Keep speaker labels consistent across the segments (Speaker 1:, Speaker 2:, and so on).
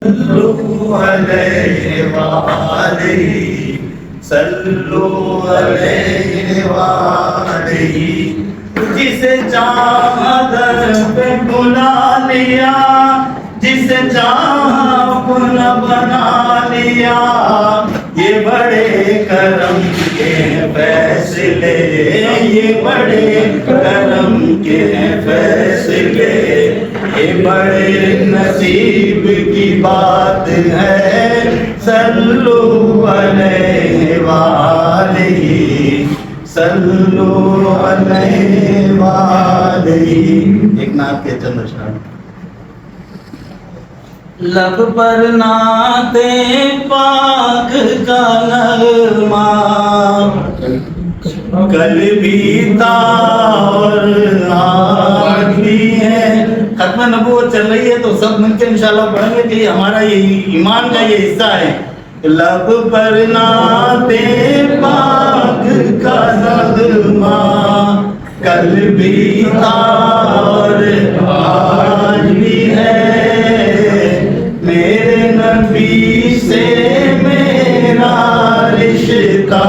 Speaker 1: صلو علیہ وآلہ صلو علیہ وآلہ جسے چاہا در پہ بلا لیا جسے چاہا اپنا بنا لیا یہ بڑے کرم کے فیصلے یہ بڑے کرم کے فیصلے یہ بڑے نصیب کی بات ہے صلو علیہ وآلہ صلو علیہ وآلہ. ایک نعت کے چند اشعار. لب پر نعت پاک کا نغمہ کل بھی تھا اور آج بھی ہے. ختم نبوت چل رہی ہے تو سب مل کے انشاءاللہ پڑھیں گے کہ یہ ہمارا یہ ایمان کا یہ حصہ ہے. لب پر نعت پاک کا نغمہ کل بھی تھا اور آج بھی ہے. میرے نبی سے میرا رشتہ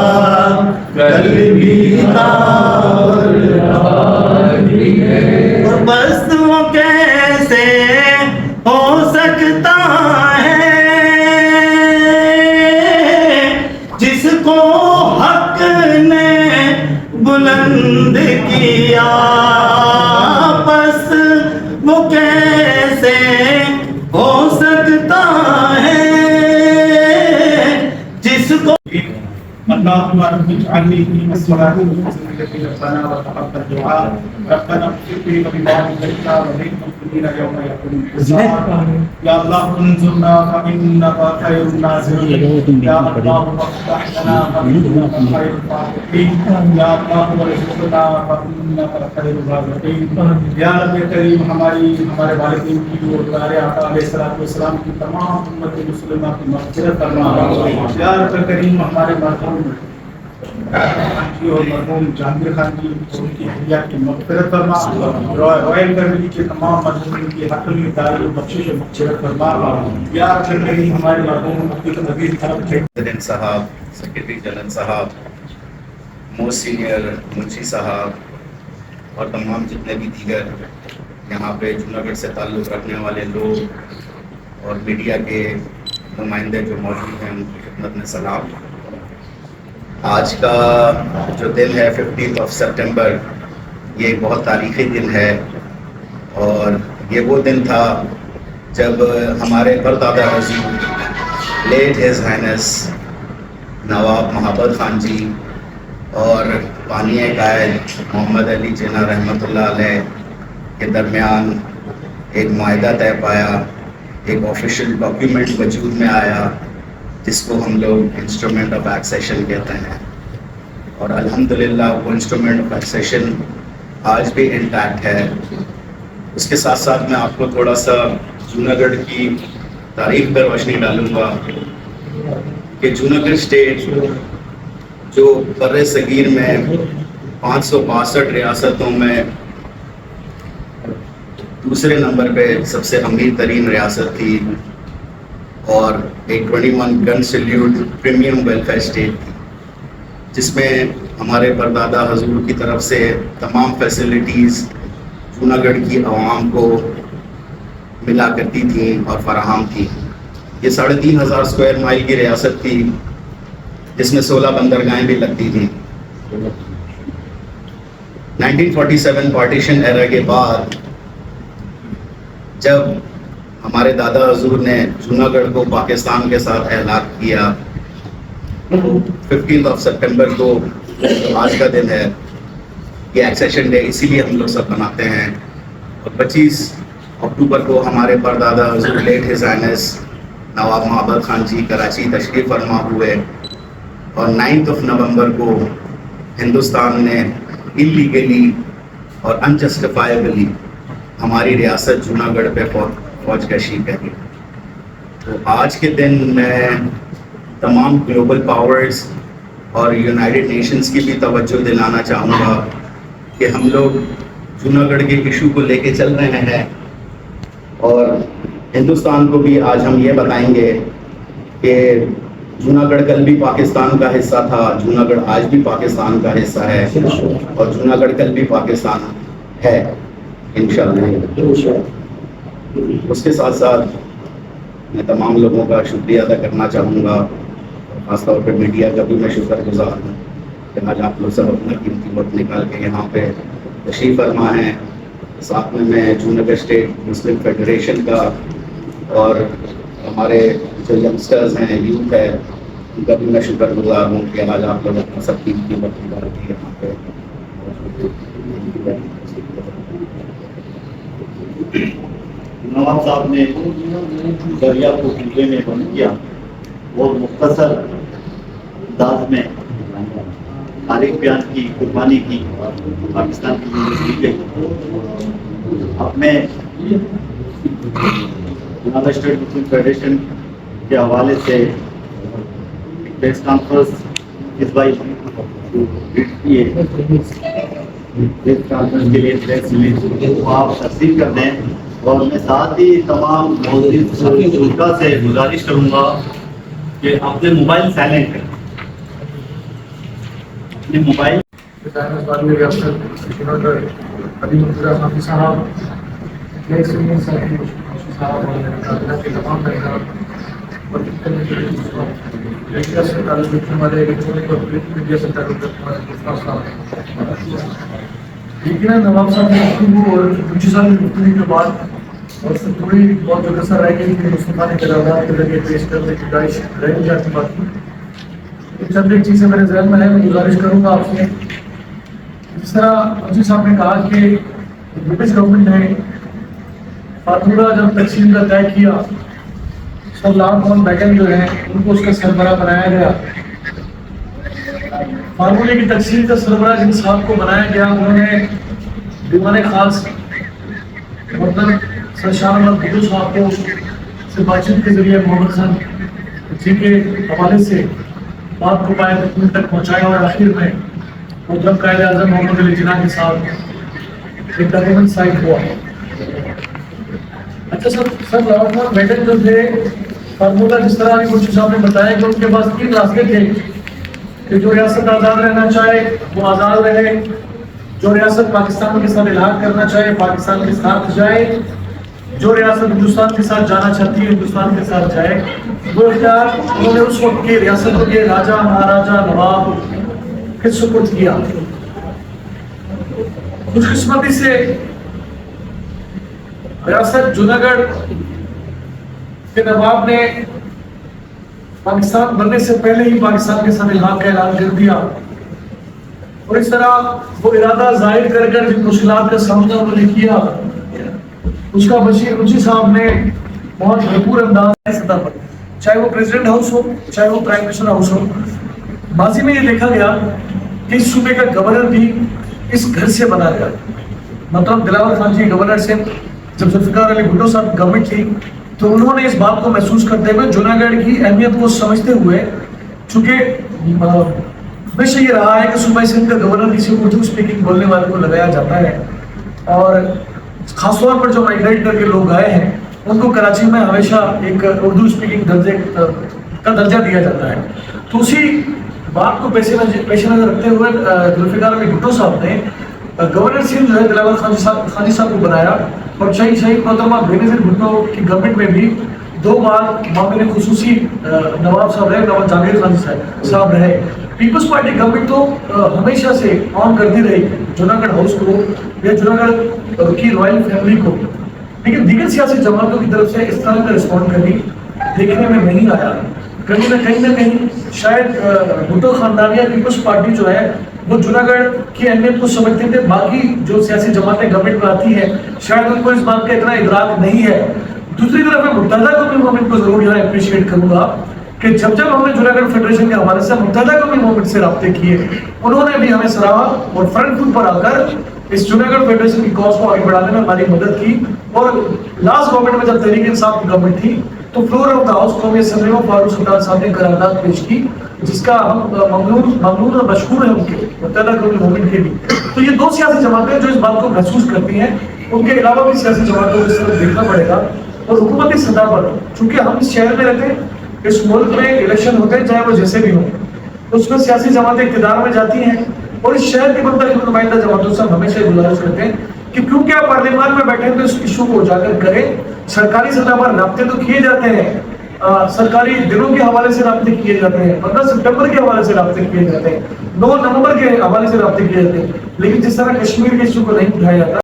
Speaker 1: کل بھی تھا اور آج بھی ہے. بس وہ کیسے ہو سکتا ہے جس کو حق نے بلند کیا. بس وہ کیسے ہو سکتا ہے جس کو
Speaker 2: اللهم رب اجعلني في الصلاة والسلام ربنا وتقبل دعاء ربنا اغفر لي ولوالديك وللمؤمنين يوم يقوم الحساب. يا الله انظرنا فإنك خير الناظرين. يا الله افتح لنا فإنك خير الفاتحين. يا الله ارزقنا فإنك خير الرازقين. یا رب کریم ہمارے والدین کی اور پیارے آقا علیہ الصلوۃ والسلام کی تمام امت مسلمہ کی مغفرت فرما. یا رب کریم ہمارے مرحوم خان جی اور مرحوم جہانگیر خان جی ان کی اہلیات کی مغفرت فرما. رائل فیملی کے تمام مرحومین کی حتمی داری بخشش و مغفرت فرما. یا رب کریم ہمارے مرحوم مفتی نبی
Speaker 3: پریزیڈنٹ صاحب، سیکرٹری جنرل صاحب، موسٹ سینئر منشی صاحب اور تمام جتنے بھی دیگر یہاں پہ جوناگڑھ سے تعلق رکھنے والے لوگ اور میڈیا کے نمائندے جو موجود ہیں ان کی خدمت میں سلام. آج کا جو دن ہے 15 سپٹمبر، یہ ایک بہت تاریخی دن ہے اور یہ وہ دن تھا جب ہمارے پردادا حضور لیٹ ہز ہائنس نواب محبت خان جی اور بانیۂ قائد محمد علی جناح رحمۃ اللہ علیہ کے درمیان ایک معاہدہ طے پایا، ایک آفیشیل ڈاکیومنٹ وجود میں آیا جس کو ہم لوگ انسٹرومنٹ آف ایکسیشن کہتے ہیں. اور الحمدللہ وہ انسٹرومنٹ آف ایکسیشن آج بھی انٹیکٹ ہے. اس کے ساتھ ساتھ میں آپ کو تھوڑا سا جوناگڑھ کی تاریخ پر روشنی ڈالوں گا کہ جوناگڑھ اسٹیٹ جو بر صغیر میں 562 ریاستوں میں دوسرے نمبر پہ سب سے امیر ترین ریاست تھی اور ایک 21 گن سیلیوٹ پریمیم ویلفیئر اسٹیٹ تھی، جس میں ہمارے پردادا حضور کی طرف سے تمام فیسلٹیز جوناگڑھ کی عوام کو ملا کرتی تھیں اور فراہم تھیں. یہ 3500 اسکوائر مائل کی ریاست تھی جس میں 16 بندرگاہیں بھی لگتی تھیں. 1947 پارٹیشن ایرا کے بعد جب ہمارے دادا حضور نے جوناگڑھ کو پاکستان کے ساتھ الحاق کیا، 15 سپٹمبر کو آج کا دن ہے، یہ ایکسیشن ڈے اسی لیے ہم لوگ سب مناتے ہیں. اور 25 اکتوبر کو ہمارے پردادا حضور لیٹ ہز ہائنس نواب محبت خان جی کراچی تشریف فرما ہوئے اور 9 نومبر کو ہندوستان نے انلیگلی اور انجسٹیفائبلی ہماری ریاست جوناگڑھ پہ فوج کشی کری. تو آج کے دن میں تمام گلوبل پاورز اور یونائٹڈ نیشنز کی بھی توجہ دلانا چاہوں گا کہ ہم لوگ جوناگڑھ کے ایشو کو لے کے چل رہے ہیں اور ہندوستان کو بھی آج ہم یہ بتائیں گے کہ جوناگڑھ کل بھی پاکستان کا حصہ تھا، جوناگڑھ آج بھی پاکستان کا حصہ ہے، اور جوناگڑھ کل بھی پاکستان ہے انشاءاللہ۔ اس کے ساتھ ساتھ میں تمام لوگوں کا شکریہ ادا کرنا چاہوں گا، خاص طور پہ میڈیا کا بھی میں شکر گزار ہوں کہ آج آپ لوگ سب اپنا قیمتی وقت نکال کے یہاں پہ تشریف فرما ہیں۔ ساتھ میں جوناگڑھ اسٹیٹ مسلم فیڈریشن کا اور ہمارے جو ینگسٹرز ہیں، یوتھ ہے، ان کا بھی میں شکر گزار ہوں کہ آج آپ لوگ اپنا سب قیمتی وقت نکال کے یہاں پہ
Speaker 4: نواب صاحب نے دریا کو کنویں میں بند کیا، بہت مختصر انداز میں تاریخ بیان کی، قربانی کی، پاکستان کی زندگی گئی۔ اب میں جوناگڑھ اسٹیٹ مسلم فیڈریشن کے حوالے سے پریس کانفرنس اس بھائی کی پریس کانفرنس کے لیے پریس ریلیز وہ آپ تصدیق کر دیں، اور میں ساتھ ہی تمام موجود شرکا سے گزارش کروں گا کہ اپنے موبائل سائلنٹ کریں، اپنے موبائل
Speaker 5: نواب صاحب نے گفتگو اور 25 سال کی گفتگو کے بعد اور سے تھوڑی بہت جو کثر رہ گئی کہ مصطفیٰ نے قرارداد کے ذریعے پیش کرنے کی گزارش رہ جاتی بات کی۔ چند ایک چیزیں میرے ذہن میں ہے، میں گزارش کروں گا آپ سے۔ جس طرح منشی صاحب نے کہا کہ برٹش گورنمنٹ نے فارمولہ جب تقسیم کا طے کیا، سر لارڈ ماؤنٹ بیٹن جو ہیں ان کو اس کا سربراہ بنایا گیا۔ فارمولے کی تقسیم کا سربراہ جن صاحب کو بنایا گیا، انہوں نے دیوان خاص مطلب سر شاہ احمد بھٹو صاحب کو سے بات چیت کے ذریعے محمد خان جی کے حوالے سے بات کو پائے تک پہنچایا، اور آخر میں محترم قائد اعظم محمد علی جناح کے ساتھ ایک ڈاکومنٹ سائن ہوا۔ اچھا سر لارڈ ماؤنٹ بیٹن جو تھے، فارمولہ جس طرح علی منشی صاحب نے بتایا کہ ان کے پاس 3 راستے تھے کہ جو ریاست آزاد رہنا چاہے وہ آزاد رہے، جو ریاست پاکستان کے ساتھ الحاق کرنا چاہے پاکستان کے ساتھ جائے، جو ریاست ہندوستان کے ساتھ جانا چاہتی ہے ہندوستان کے ساتھ جائے۔ وہ اختیار انہوں نے اس وقت کے ریاستوں کے راجہ مہاراجہ نواب کے سپرد کیا۔ خوش قسمتی سے ریاست جوناگڑھ کے نواب نے پاکستان بننے سے پہلے ہی پاکستان کے ساتھ الحاق کا اعلان کر دیا، اور اس طرح وہ ارادہ ظاہر کر کر جن مشکلات کا سامنا انہوں نے کیا، اس کا بشیر منشی صاحب نے بہت بھرپور انداز سطح پر، چاہے وہ پریزیڈنٹ ہاؤس ہو چاہے وہ پرائم منسٹر ہاؤس ہو، ماضی میں یہ دیکھا گیا کہ اس صوبے کا گورنر بھی اس گھر سے بنا گیا۔ مطلب دلاور خان جی گورنر سے جب ذوالفقار علی بھٹو صاحب گورنمنٹ تھی تو انہوں نے اس بات کو محسوس کرتے ہوئے جوناگڑھ کی اہمیت کو سمجھتے ہوئے، چونکہ ہمیشہ یہ رہا ہے کہ صوبہ سندھ کا گورنر کسی اردو اسپیکنگ بولنے والے کو لگایا جاتا ہے، اور خاص طور پر جو مائگریٹ کر کے لوگ آئے ہیں ان کو کراچی میں ہمیشہ ایک اردو اسپیکنگ درجے کا درجہ دیا جاتا ہے۔ تو اسی بات کو پیش نظر رکھتے ہوئے ذوالفقار علی بھٹو صاحب نے گورنر سندھ جو ہے دلاور خان جی صاحب کو بنایا، اور شہید محترمہ بینظیر بھٹو کی گورنمنٹ میں بھی 2 بار معاملے خصوصی نواب صاحب رہے، نواب جہانگیر خان صاحب رہے۔ پیپلز پارٹی گورنمنٹ تو ہمیشہ سے آن کرتی رہی جوناگڑھ ہاؤس کو یا جوناگڑھ کی رائل فیملی کو، لیکن دیگر سیاسی جماعتوں کی طرف سے اس طرح کا رسپونڈ کرنی دیکھنے میں نہیں آیا۔ کہیں نہ کہیں شاید بھٹو خاندانیہ پیپلز پارٹی جو ہے وہ جوناگڑھ کی اہمیت کو سمجھتے تھے، باقی جو سیاسی جماعتیں گورنمنٹ میں آتی ہیں شاید ان کو اس بات کا اتنا ادراک نہیں ہے۔ دوسری طرف میں متحدہ قومی موومنٹ کو ضرور یہاں اپریشیٹ کروں گا کہ جب ہم نے جوناگڑھ فیڈریشن کے حوالے سے متحدہ قومی موومنٹ سے رابطے کیے، انہوں نے بھی ہمیں سراہا اور فرنٹ فٹ پر آ کر اس جوناگڑھ فیڈریشن کی کاز کو آگے بڑھانے میں ہماری مدد کی۔ اور لاسٹ گورنمنٹ میں جب تحریک انصاف کی گورنمنٹ تھی تو فلور آف دا ہاؤس قومی اسمبلی میں فاروق سلطان صاحب نے قرارداد پیش کی، جس کا ہم ممنون اور مشکور ہیں ان کے متحدہ قومی موومنٹ کے بھی۔ تو یہ 2 سیاسی جماعتیں جو اس بات کو محسوس کرتی ہیں، ان کے علاوہ بھی سیاسی جماعتوں کو اس طرح دیکھنا پڑے گا اور حکومتی سطح پر چونکہ ہم اس شہر میں رہتے ہیں, اس ملک میں الیکشن ہوتے ہیں چاہے وہ جیسے بھی ہوں, اس میں سیاسی جماعتیں اقتدار میں جاتی ہیں اور اس شہر کی مختلف نمائندہ جماعتوں سے ہمیشہ گزارش کرتے ہیں کہ کیونکہ آپ پارلیمان میں بیٹھے ہیں تو اس ایشو کو اجاگر کریں. سرکاری سطح پر رابطے تو کیے جاتے ہیں, سرکاری دنوں کے حوالے سے رابطے کیے جاتے ہیں, 15 سپٹمبر کے حوالے سے رابطے کیے جاتے ہیں, 9 نومبر کے حوالے سے رابطے کیے جاتے ہیں, لیکن جس طرح کشمیر کے ایشو کو نہیں اٹھایا جاتا